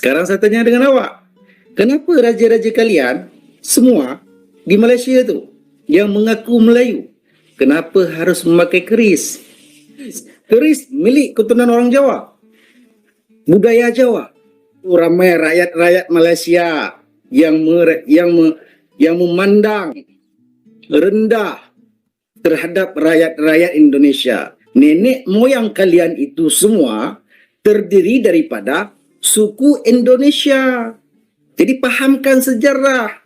Sekarang saya tanya dengan awak, kenapa raja-raja kalian semua di Malaysia tu yang mengaku Melayu, kenapa harus memakai keris? Keris milik keturunan orang Jawa, budaya Jawa. Ramai rakyat-rakyat Malaysia yang memandang rendah terhadap rakyat-rakyat Indonesia. Nenek moyang kalian itu semua terdiri daripada suku Indonesia. Jadi pahamkan sejarah.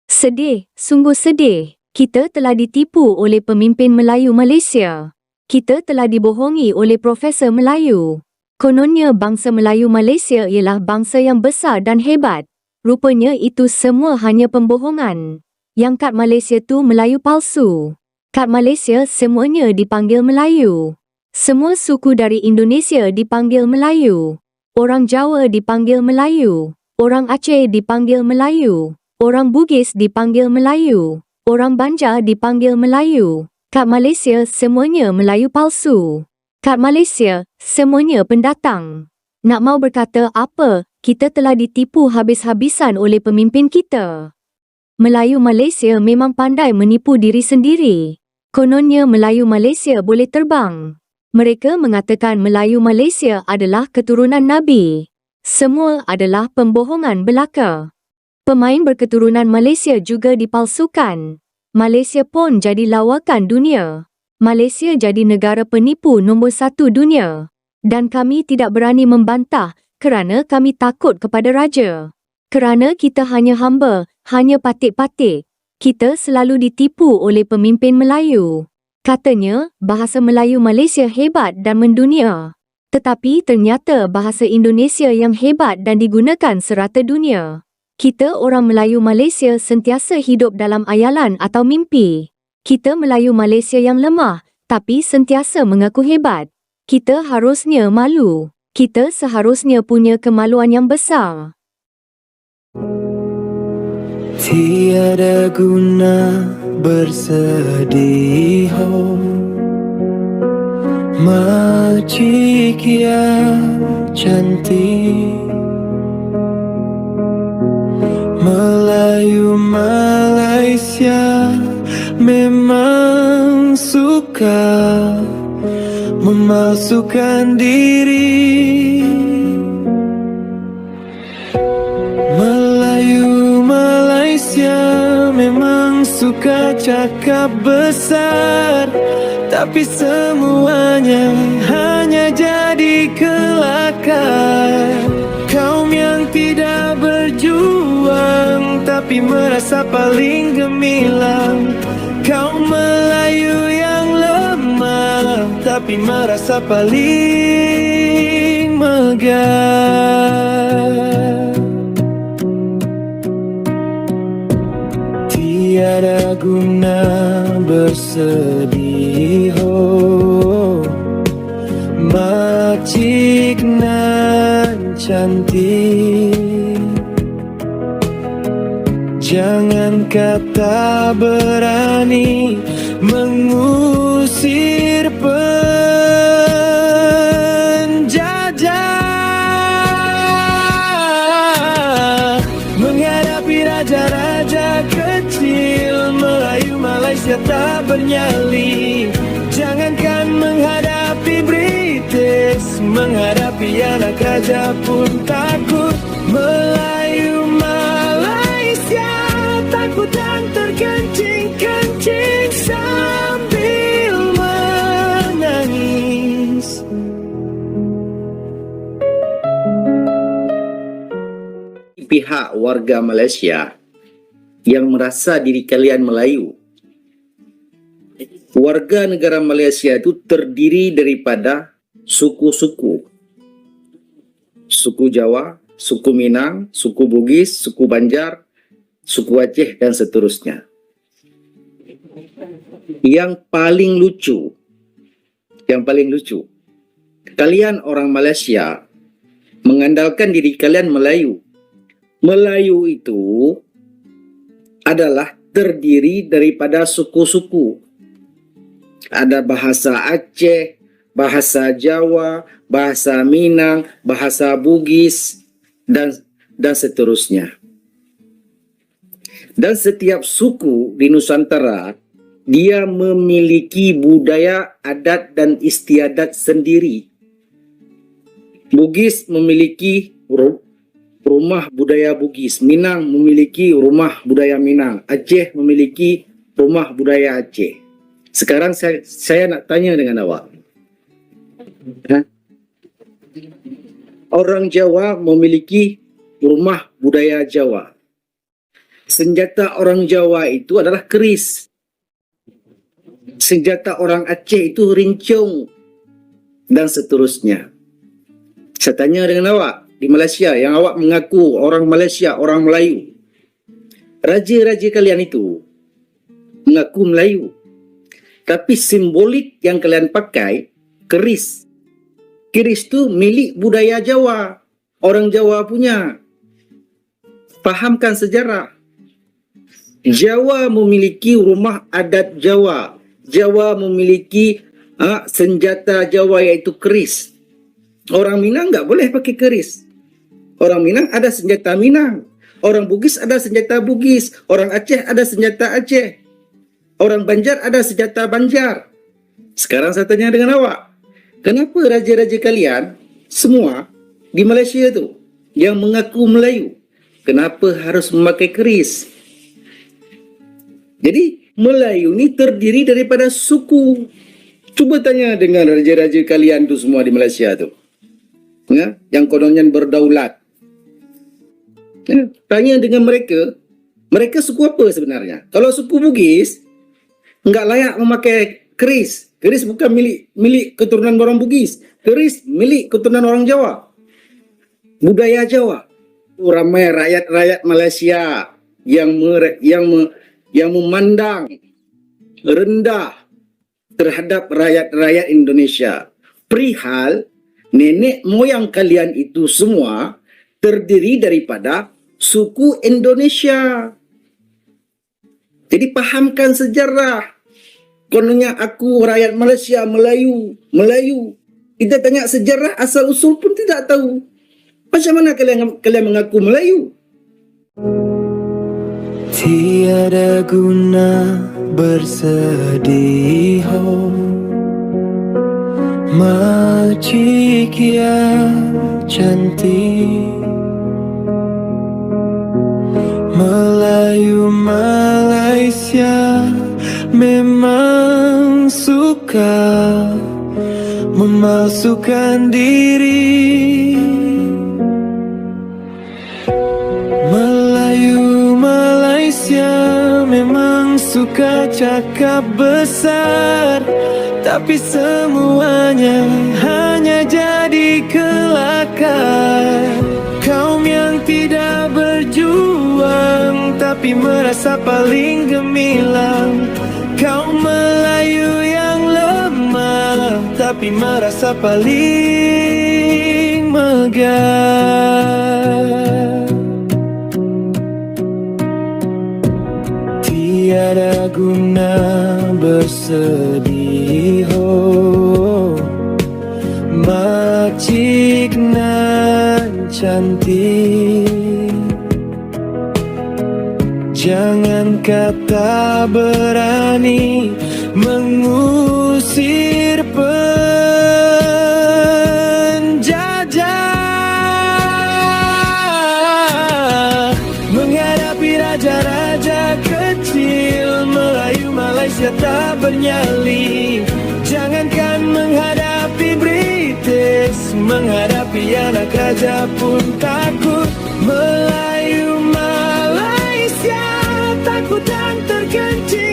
Sedih, sungguh sedih. Kita telah ditipu oleh pemimpin Melayu Malaysia. Kita telah dibohongi oleh Profesor Melayu. Kononnya bangsa Melayu Malaysia ialah bangsa yang besar dan hebat. Rupanya itu semua hanya pembohongan. Yang kad Malaysia tu Melayu palsu. Kad Malaysia semuanya dipanggil Melayu. Semua suku dari Indonesia dipanggil Melayu. Orang Jawa dipanggil Melayu. Orang Aceh dipanggil Melayu. Orang Bugis dipanggil Melayu. Orang Banjar dipanggil Melayu. Kad Malaysia semuanya Melayu palsu. Kad Malaysia semuanya pendatang. Nak mau berkata apa, kita telah ditipu habis-habisan oleh pemimpin kita. Melayu Malaysia memang pandai menipu diri sendiri. Kononnya Melayu Malaysia boleh terbang. Mereka mengatakan Melayu Malaysia adalah keturunan Nabi. Semua adalah pembohongan belaka. Pemain berketurunan Malaysia juga dipalsukan. Malaysia pun jadi lawakan dunia. Malaysia jadi negara penipu nombor 1 dunia. Dan kami tidak berani membantah kerana kami takut kepada raja. Kerana kita hanya hamba, hanya patik-patik. Kita selalu ditipu oleh pemimpin Melayu. Katanya, bahasa Melayu Malaysia hebat dan mendunia. Tetapi ternyata bahasa Indonesia yang hebat dan digunakan serata dunia. Kita orang Melayu Malaysia sentiasa hidup dalam ayalan atau mimpi. Kita Melayu Malaysia yang lemah, tapi sentiasa mengaku hebat. Kita harusnya malu. Kita seharusnya punya kemaluan yang besar. Tiada guna bersedih, Makcik yang cantik. Melayu Malaysia memang suka memalsukan diri. Melayu Malaysia memang suka cakap besar, tapi semuanya hanya jadi kelakar. Kaum yang tidak berjuang tapi merasa paling gemilang. Kaum Melayu yang lemah tapi merasa paling megah. Tiada guna bersedih, Makcik nan cantik. Jangan kata berani mengusir penjajah. Menghadapi raja-raja kecil, Melayu Malaysia tak bernyali. Jangankan menghadapi British, menghadapi anak raja pun takut. Melayu Malaysia takut dan terkencing-kencing sambil menangis. Pihak warga Malaysia yang merasa diri kalian Melayu. Warga negara Malaysia itu terdiri daripada suku-suku. Suku Jawa, suku Minang, suku Bugis, suku Banjar, suku Aceh dan seterusnya. Yang paling lucu, kalian orang Malaysia mengandalkan diri kalian Melayu. Melayu itu adalah terdiri daripada suku-suku. Ada bahasa Aceh, bahasa Jawa, bahasa Minang, bahasa Bugis, dan seterusnya. Dan setiap suku di Nusantara, dia memiliki budaya, adat, dan istiadat sendiri. Bugis memiliki rumah budaya Bugis, Minang memiliki rumah budaya Minang, Aceh memiliki rumah budaya Aceh. Sekarang saya nak tanya dengan awak. Orang Jawa memiliki rumah budaya Jawa. Senjata orang Jawa itu adalah keris. Senjata orang Aceh itu rincung, dan seterusnya. Saya tanya dengan awak, di Malaysia yang awak mengaku orang Malaysia, orang Melayu, raja-raja kalian itu mengaku Melayu, tapi simbolik yang kalian pakai keris. Keris itu milik budaya Jawa, orang Jawa punya. Fahamkan sejarah. Jawa memiliki rumah adat Jawa. Jawa memiliki senjata Jawa iaitu keris. Orang Minang enggak boleh pakai keris. Orang Minang ada senjata Minang. Orang Bugis ada senjata Bugis. Orang Aceh ada senjata Aceh. Orang Banjar ada senjata Banjar. Sekarang saya tanya dengan awak. Kenapa raja-raja kalian semua di Malaysia itu yang mengaku Melayu, kenapa harus memakai keris? Jadi Melayu ni terdiri daripada suku. Cuba tanya dengan raja-raja kalian tu semua di Malaysia tu, ya, yang kononnya berdaulat. Ya, tanya dengan mereka, mereka suku apa sebenarnya? Kalau suku Bugis, enggak layak memakai keris. Keris bukan milik keturunan orang Bugis. Keris milik keturunan orang Jawa. Budaya Jawa. Ramai rakyat-rakyat Malaysia yang memandang rendah terhadap rakyat-rakyat Indonesia. Perihal nenek moyang kalian itu semua terdiri daripada suku Indonesia. Jadi pahamkan sejarah. Kononnya aku rakyat Malaysia, Melayu. Kita tanya sejarah asal usul pun tidak tahu. Macam mana kalian mengaku Melayu? Tiada guna bersedih, Makcik yang cantik, Melayu Malaysia memang suka memalsukan diri. Melayu Malaysia memang suka cakap besar, tapi semuanya hanya jadi kelakar. Kaum yang tidak berjuang tapi merasa paling gemilang. Kaum Melayu yang lemah tapi merasa paling megah. Tiada guna bersedih, Makcik nan cantik. Jangan kata berani mengusir penjajah, menghadapi raja-raja kecil. Melayu Malaysia tak bernyali. Jangankan menghadapi British, menghadapi anak raja pun takut. Melayu Malaysia takut dan terkencing.